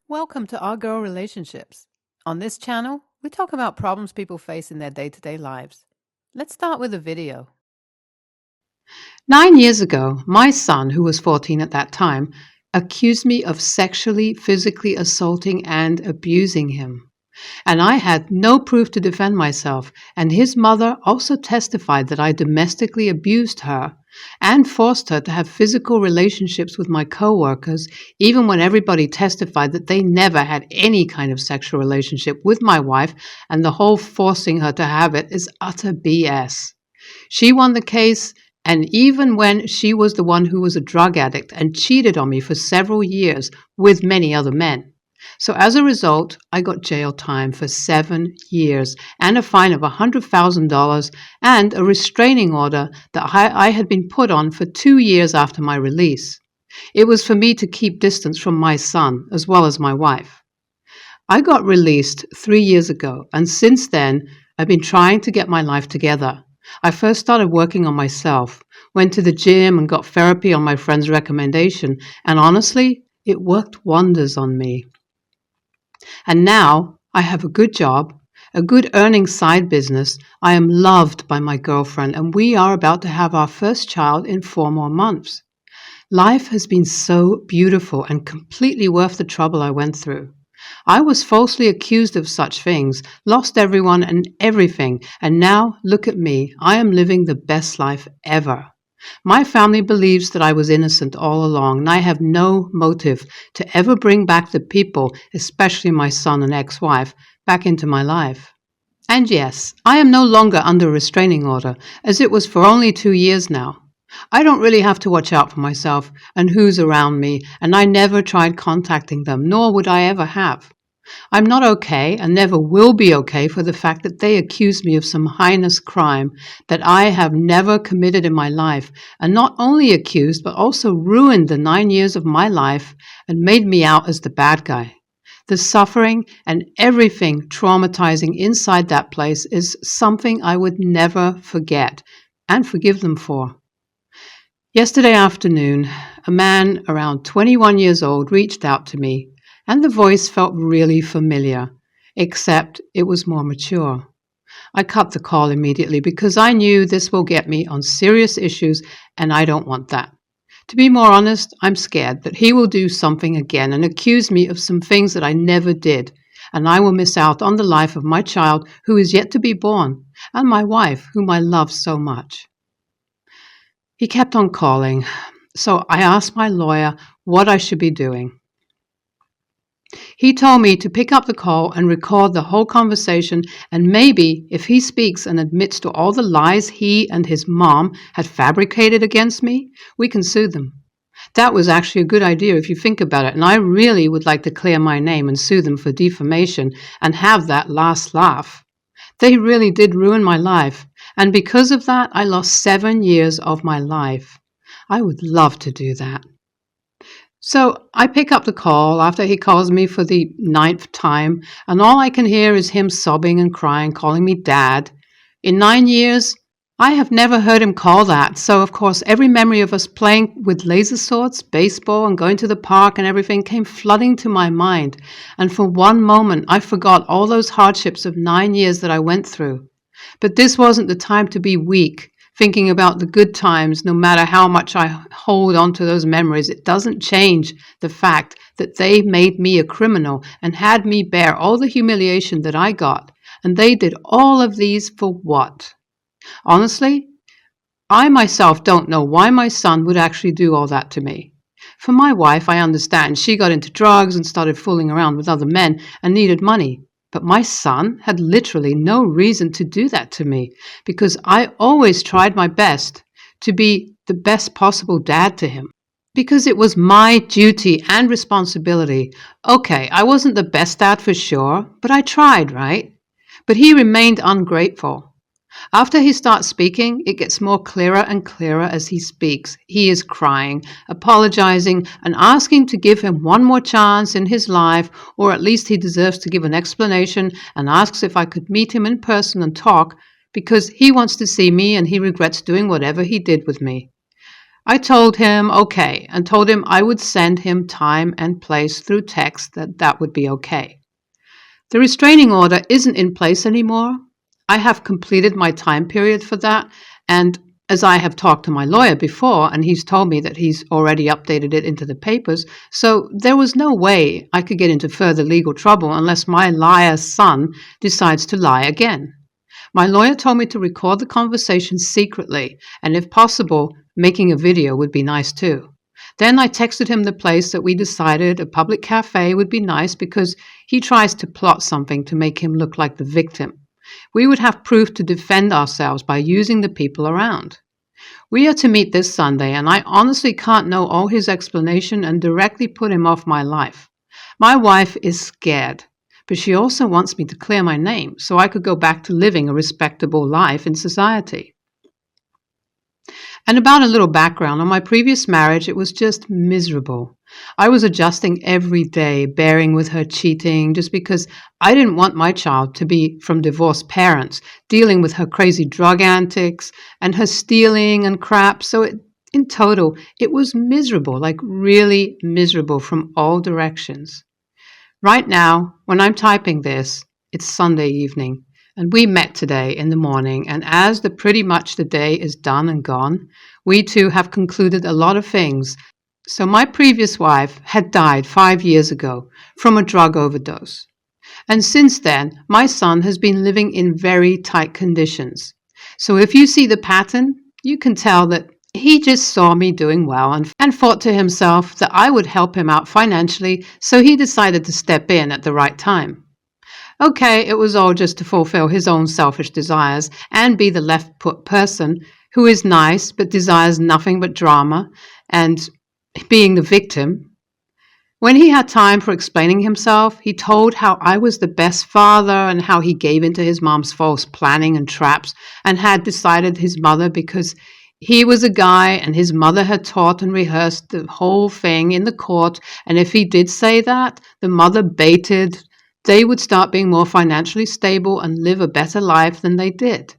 Welcome to Our Girl Relationships. On this channel, we talk about problems people face in their day-to-day lives. Let's start with a video. 9 years ago, my son, who was 14 at that time, accused me of sexually, physically assaulting and abusing him. And I had no proof to defend myself, and his mother also testified that I domestically abused her and forced her to have physical relationships with my coworkers, even when everybody testified that they never had any kind of sexual relationship with my wife, and the whole forcing her to have it is utter BS. She won the case, and even when she was the one who was a drug addict and cheated on me for several years with many other men. So as a result, I got jail time for 7 years and a fine of $100,000 and a restraining order that I had been put on for 2 years after my release. It was for me to keep distance from my son as well as my wife. I got released 3 years ago, and since then, I've been trying to get my life together. I first started working on myself, went to the gym and got therapy on my friend's recommendation, and honestly, it worked wonders on me. And now I have a good job, a good earning side business. I am loved by my girlfriend, and we are about to have our first child in 4 more months. Life has been so beautiful and completely worth the trouble I went through. I was falsely accused of such things, lost everyone and everything, and now look at me. I am living the best life ever. My family believes that I was innocent all along, and I have no motive to ever bring back the people, especially my son and ex-wife, back into my life. And yes, I am no longer under a restraining order, as it was for only 2 years now. I don't really have to watch out for myself and who's around me, and I never tried contacting them, nor would I ever have. I'm not okay and never will be okay for the fact that they accuse me of some heinous crime that I have never committed in my life, and not only accused but also ruined the 9 years of my life and made me out as the bad guy. The suffering and everything traumatizing inside that place is something I would never forget and forgive them for. Yesterday afternoon, a man around 21 years old reached out to me, and the voice felt really familiar, except it was more mature. I cut the call immediately because I knew this will get me on serious issues, and I don't want that. To be more honest, I'm scared that he will do something again and accuse me of some things that I never did, and I will miss out on the life of my child who is yet to be born, and my wife, whom I love so much. He kept on calling, so I asked my lawyer what I should be doing. He told me to pick up the call and record the whole conversation, and maybe if he speaks and admits to all the lies he and his mom had fabricated against me, we can sue them. That was actually a good idea if you think about it, and I really would like to clear my name and sue them for defamation and have that last laugh. They really did ruin my life, and because of that, I lost 7 years of my life. I would love to do that. So I pick up the call after he calls me for the 9th time, and all I can hear is him sobbing and crying, calling me Dad. In 9 years, I have never heard him call that, so of course every memory of us playing with laser swords, baseball, and going to the park and everything came flooding to my mind, and for one moment I forgot all those hardships of 9 years that I went through. But this wasn't the time to be weak, thinking about the good times. No matter how much I hold on to those memories, it doesn't change the fact that they made me a criminal and had me bear all the humiliation that I got. And they did all of these for what? Honestly, I myself don't know why my son would actually do all that to me. For my wife, I understand. She got into drugs and started fooling around with other men and needed money. But my son had literally no reason to do that to me, because I always tried my best to be the best possible dad to him, because it was my duty and responsibility. Okay, I wasn't the best dad for sure, but I tried, right? But he remained ungrateful. After he starts speaking, it gets more clearer and clearer as he speaks. He is crying, apologizing, and asking to give him one more chance in his life, or at least he deserves to give an explanation, and asks if I could meet him in person and talk, because he wants to see me and he regrets doing whatever he did with me. I told him okay and told him I would send him time and place through text that would be okay. The restraining order isn't in place anymore. I have completed my time period for that, and as I have talked to my lawyer before, and he's told me that he's already updated it into the papers, so there was no way I could get into further legal trouble unless my liar son decides to lie again. My lawyer told me to record the conversation secretly, and if possible, making a video would be nice too. Then I texted him the place that we decided a public cafe would be nice because he tries to plot something to make him look like the victim. We would have proof to defend ourselves by using the people around. We are to meet this Sunday, and I honestly can't know all his explanation and directly put him off my life. My wife is scared, but she also wants me to clear my name so I could go back to living a respectable life in society. And about a little background, on my previous marriage, it was just miserable. I was adjusting every day, bearing with her cheating, just because I didn't want my child to be from divorced parents, dealing with her crazy drug antics and her stealing and crap. So in total, it was miserable, like really miserable from all directions. Right now, when I'm typing this, it's Sunday evening. And we met today in the morning, and as pretty much the day is done and gone, we two have concluded a lot of things. So my previous wife had died 5 years ago from a drug overdose. And since then, my son has been living in very tight conditions. So if you see the pattern, you can tell that he just saw me doing well and thought to himself that I would help him out financially, so he decided to step in at the right time. Okay, it was all just to fulfill his own selfish desires and be the left-put person who is nice but desires nothing but drama and being the victim. When he had time for explaining himself, he told how I was the best father and how he gave into his mom's false planning and traps and had decided his mother because he was a guy and his mother had taught and rehearsed the whole thing in the court, and if he did say that, the mother baited they would start being more financially stable and live a better life than they did.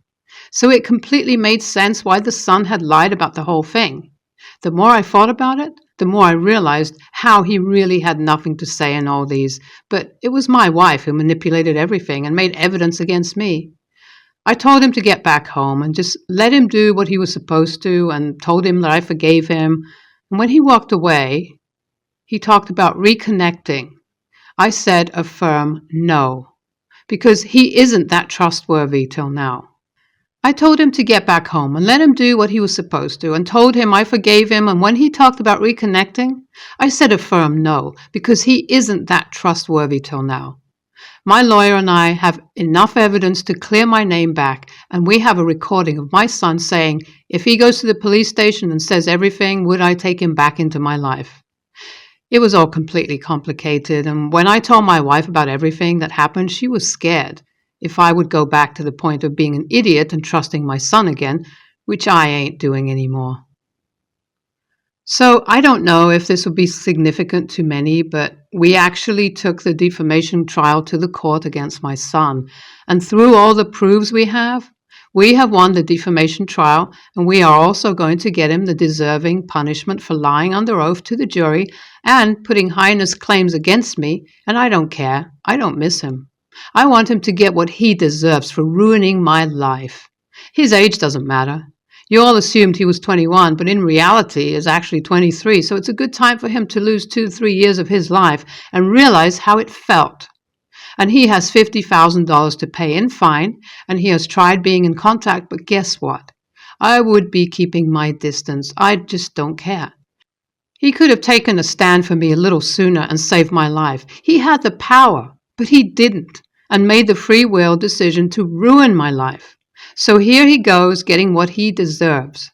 So it completely made sense why the son had lied about the whole thing. The more I thought about it, the more I realized how he really had nothing to say in all these, but it was my wife who manipulated everything and made evidence against me. I told him to get back home and just let him do what he was supposed to and told him that I forgave him. And when he walked away, he talked about reconnecting. I said a firm no, because he isn't that trustworthy till now. I told him to get back home and let him do what he was supposed to and told him I forgave him, and when he talked about reconnecting, I said a firm no, because he isn't that trustworthy till now. My lawyer and I have enough evidence to clear my name back, and we have a recording of my son saying if he goes to the police station and says everything, would I take him back into my life? It was all completely complicated, and when I told my wife about everything that happened, she was scared if I would go back to the point of being an idiot and trusting my son again, which I ain't doing anymore. So I don't know if this will be significant to many, but we actually took the defamation trial to the court against my son, and through all the proofs we have won the defamation trial, and we are also going to get him the deserving punishment for lying under oath to the jury and putting heinous claims against me, and I don't care. I don't miss him. I want him to get what he deserves for ruining my life. His age doesn't matter. You all assumed he was 21, but in reality is actually 23, so it's a good time for him to lose 2-3 years of his life and realize how it felt. And he has $50,000 to pay in fine, and he has tried being in contact, but guess what? I would be keeping my distance. I just don't care. He could have taken a stand for me a little sooner and saved my life. He had the power, but he didn't, and made the free will decision to ruin my life. So here he goes, getting what he deserves.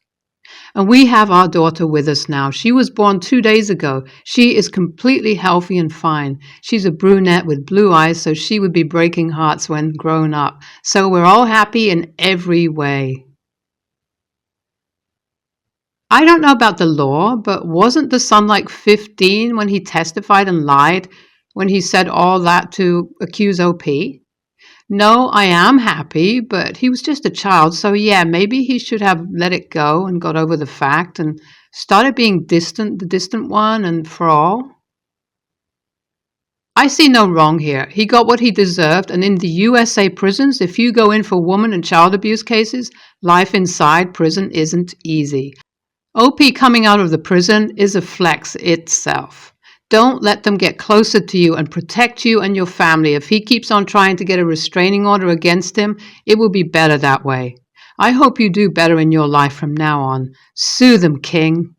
And we have our daughter with us now. She was born 2 days ago. She is completely healthy and fine. She's a brunette with blue eyes, so she would be breaking hearts when grown up. So we're all happy in every way. I don't know about the law, but wasn't the son like 15 when he testified and lied, when he said all that to accuse OP? No, I am happy, but he was just a child, so yeah, maybe he should have let it go and got over the fact and Started being distant, the distant one, and for all? I see no wrong here. He got what he deserved, and in the USA prisons, if you go in for woman and child abuse cases, life inside prison isn't easy. OP coming out of the prison is a flex itself. Don't let them get closer to you and protect you and your family. If he keeps on trying to get a restraining order against him, it will be better that way. I hope you do better in your life from now on. Sue them, King.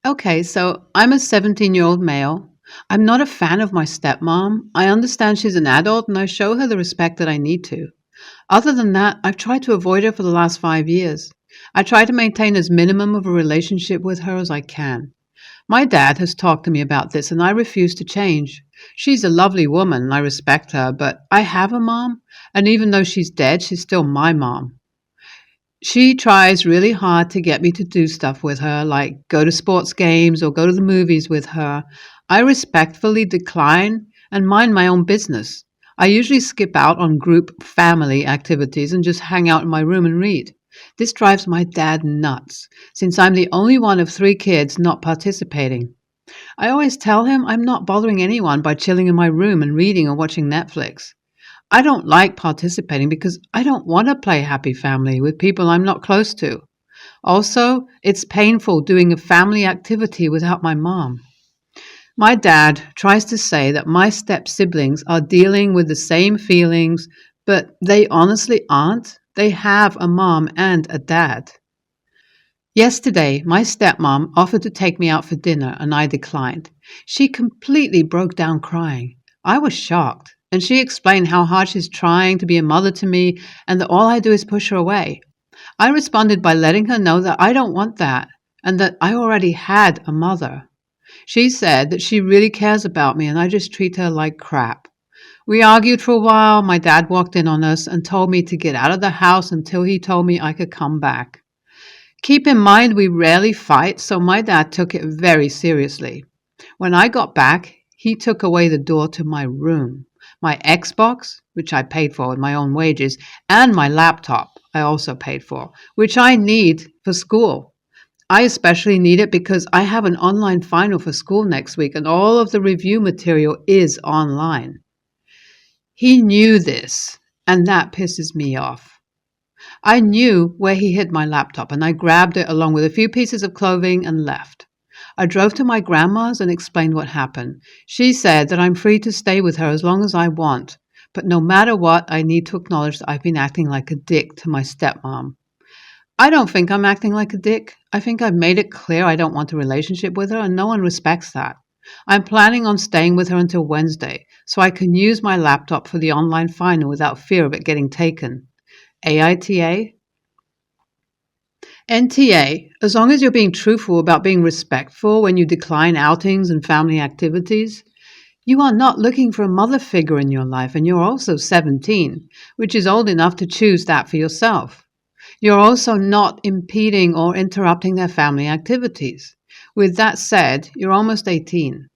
Okay, so I'm a 17-year-old male. I'm not a fan of my stepmom. I understand she's an adult and I show her the respect that I need to. Other than that, I've tried to avoid her for the last 5 years. I try to maintain as minimum of a relationship with her as I can. My dad has talked to me about this and I refuse to change. She's a lovely woman and I respect her, but I have a mom, and even though she's dead, she's still my mom. She tries really hard to get me to do stuff with her, like go to sports games or go to the movies with her. I respectfully decline and mind my own business. I usually skip out on group family activities and just hang out in my room and read. This drives my dad nuts, since I'm the only one of 3 kids not participating. I always tell him I'm not bothering anyone by chilling in my room and reading or watching Netflix. I don't like participating because I don't want to play happy family with people I'm not close to. Also, it's painful doing a family activity without my mom. My dad tries to say that my step siblings are dealing with the same feelings, but they honestly aren't. They have a mom and a dad. Yesterday, my stepmom offered to take me out for dinner and I declined. She completely broke down crying. I was shocked, and she explained how hard she's trying to be a mother to me and that all I do is push her away. I responded by letting her know that I don't want that and that I already had a mother. She said that she really cares about me and I just treat her like crap. We argued for a while. My dad walked in on us and told me to get out of the house until he told me I could come back. Keep in mind we rarely fight, so my dad took it very seriously. When I got back, he took away the door to my room, my Xbox, which I paid for with my own wages, and my laptop, I also paid for, which I need for school. I especially need it because I have an online final for school next week and all of the review material is online. He knew this, and that pisses me off. I knew where he hid my laptop, and I grabbed it along with a few pieces of clothing and left. I drove to my grandma's and explained what happened. She said that I'm free to stay with her as long as I want, but no matter what, I need to acknowledge that I've been acting like a dick to my stepmom. I don't think I'm acting like a dick. I think I've made it clear I don't want a relationship with her, and no one respects that. I'm planning on staying with her until Wednesday, so I can use my laptop for the online final without fear of it getting taken. AITA? NTA, as long as you're being truthful about being respectful when you decline outings and family activities. You are not looking for a mother figure in your life, and you're also 17, which is old enough to choose that for yourself. You're also not impeding or interrupting their family activities. With that said, you're almost 18.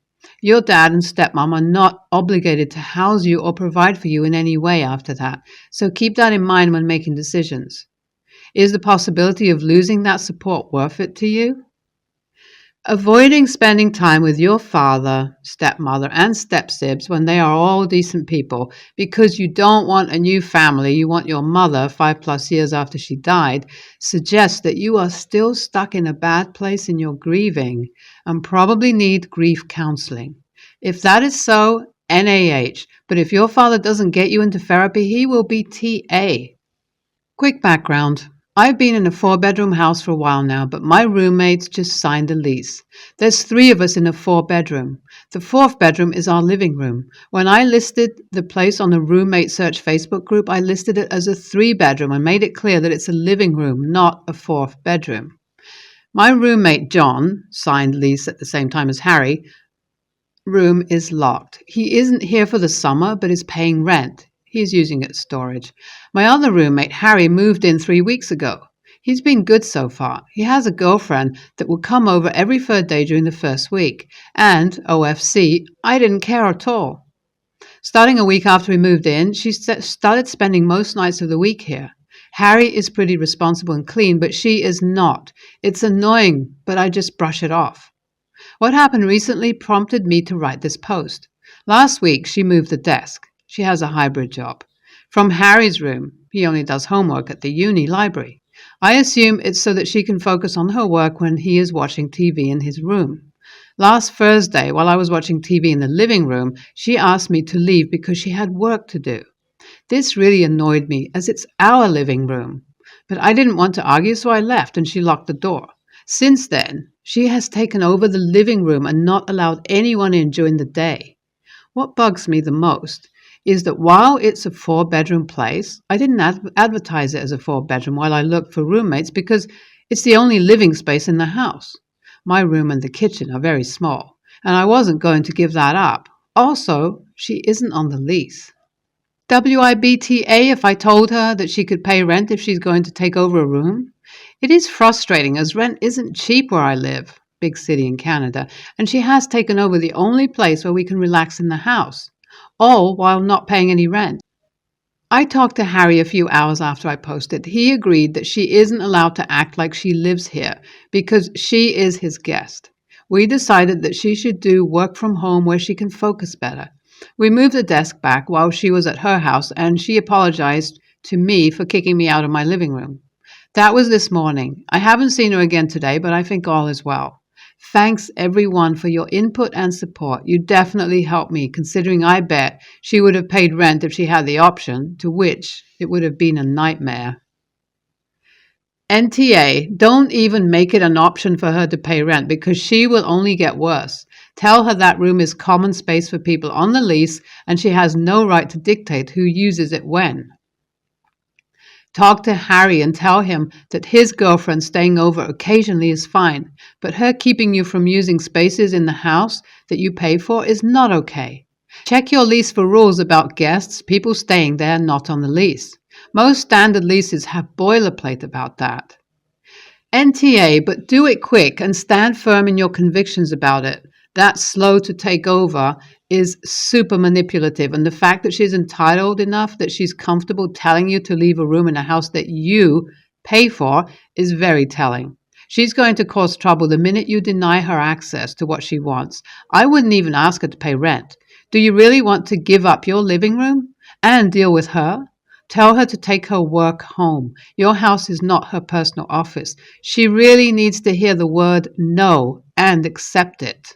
Your dad and stepmom are not obligated to house you or provide for you in any way after that, so keep that in mind when making decisions. Is the possibility of losing that support worth it to you? Avoiding spending time with your father, stepmother, and stepsibs when they are all decent people because you don't want a new family, you want your mother 5+ years after she died, suggests that you are still stuck in a bad place in your grieving and probably need grief counseling. If that is so, NaH, but if your father doesn't get you into therapy, he will be TA. Quick background. I've been in a 4-bedroom house for a while now, but my roommates just signed a lease. There's 3 of us in a 4-bedroom. The 4th bedroom is our living room. When I listed the place on the roommate search Facebook group, I listed it as a 3-bedroom and made it clear that it's a living room, not a 4th bedroom. My roommate John, signed lease at the same time as Harry, room is locked. He isn't here for the summer, but is paying rent. He's using it as storage. My other roommate, Harry, moved in 3 weeks ago. He's been good so far. He has a girlfriend that will come over every 3rd day during the first week. And, OFC, I didn't care at all. Starting a week after we moved in, she started spending most nights of the week here. Harry is pretty responsible and clean, but she is not. It's annoying, but I just brush it off. What happened recently prompted me to write this post. Last week, she moved the desk. She has a hybrid job. From Harry's room. He only does homework at the uni library. I assume it's so that she can focus on her work when he is watching TV in his room. Last Thursday, while I was watching TV in the living room, she asked me to leave because she had work to do. This really annoyed me, as it's our living room. But I didn't want to argue, so I left and she locked the door. Since then, she has taken over the living room and not allowed anyone in during the day. What bugs me the most is that while it's a 4-bedroom place, I didn't advertise it as a 4-bedroom while I looked for roommates because it's the only living space in the house. My room and the kitchen are very small, and I wasn't going to give that up. Also, she isn't on the lease. WIBTA if I told her that she could pay rent if she's going to take over a room? It is frustrating as rent isn't cheap where I live, big city in Canada, and she has taken over the only place where we can relax in the house, all while not paying any rent. I talked to Harry a few hours after I posted. He agreed that she isn't allowed to act like she lives here because she is his guest. We decided that she should do work from home where she can focus better. We moved the desk back while she was at her house, and she apologized to me for kicking me out of my living room. That was this morning. I haven't seen her again today, but I think all is well. Thanks everyone for your input and support. You definitely helped me, considering I bet she would have paid rent if she had the option, to which it would have been a nightmare. NTA, don't even make it an option for her to pay rent because she will only get worse. Tell her that room is common space for people on the lease and she has no right to dictate who uses it when. Talk to Harry and tell him that his girlfriend staying over occasionally is fine, but her keeping you from using spaces in the house that you pay for is not okay. Check your lease for rules about guests, people staying there not on the lease. Most standard leases have boilerplate about that. NTA, but do it quick and stand firm in your convictions about it. That slow to take over is super manipulative, and the fact that she's entitled enough that she's comfortable telling you to leave a room in a house that you pay for is very telling. She's going to cause trouble the minute you deny her access to what she wants. I wouldn't even ask her to pay rent. Do you really want to give up your living room and deal with her? Tell her to take her work home. Your house is not her personal office. She really needs to hear the word no and accept it.